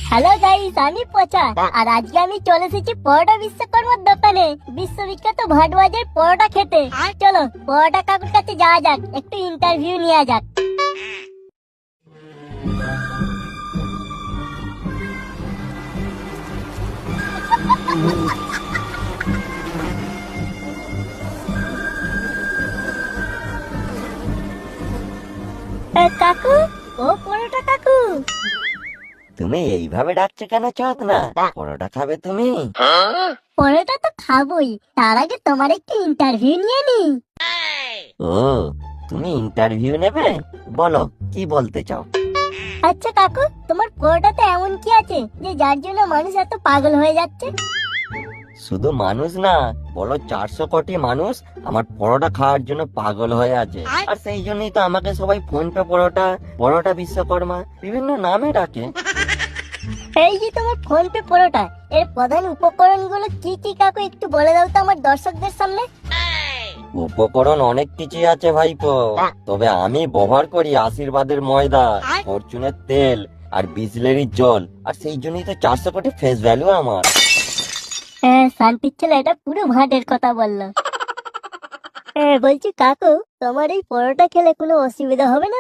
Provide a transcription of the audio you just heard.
Hello guys, আমি পচা। আর আজকে আমি চলে এসেছি পরোটা বিশ্বকর্মার দোকানে বিশ্ববিখ্যাত ভাটবাজার পরোটা খেতে। চলো পরোটা কাকুর কাছে যাওয়া যাক, একটু ইন্টারভিউ নেওয়া যাক। কাকু, ও পরোটা কাকু। তুমি এইভাবে ডাকছো কেন চোদনা? পরোটা খাবে তুমি? পরোটা তো খাবোই, তার আগে তোমার একটু ইন্টারভিউ নিয়ে নি। ও, তুমি ইন্টারভিউ নেবে? বলো কি বলতে চাও। আচ্ছা কাকু, তোমার পরোটাতে এমন কি আছে যে যার জন্য মানুষ এত পাগল হয়ে যাচ্ছে? শুধু মানুষ না, বলো 400 কোটি মানুষ আমার পরোটা খাওয়ার জন্য পাগল হয়ে আছে। আর সেই জন্যই তো আমাকে সবাই ফোন পে পরোটা, পরোটা বিশ্বকর্মা বিভিন্ন নামে ডাকে। এই যে তোমার ফোন পে পরোটা, এর প্রধান উপকরণ গুলো কি কি কাকু, একটু বলে দাও তো আমার দর্শকদের সামনে। উপকরণ অনেক কিছুই আছে ভাইপো, তবে আমি ব্যবহার করি আশীর্বাদের ময়দা, ফরচুনের তেল আর বিসলেরির জল। আর সেই জন্যই তো 400 কোটি ফেস ভ্যালু আমার। হ্যাঁ, শান্তির ছেলে এটা পুরো ভাটের কথা বললো। হ্যাঁ বলছি কাকু, তোমার এই পরোটা খেলে কোনো অসুবিধা হবে না?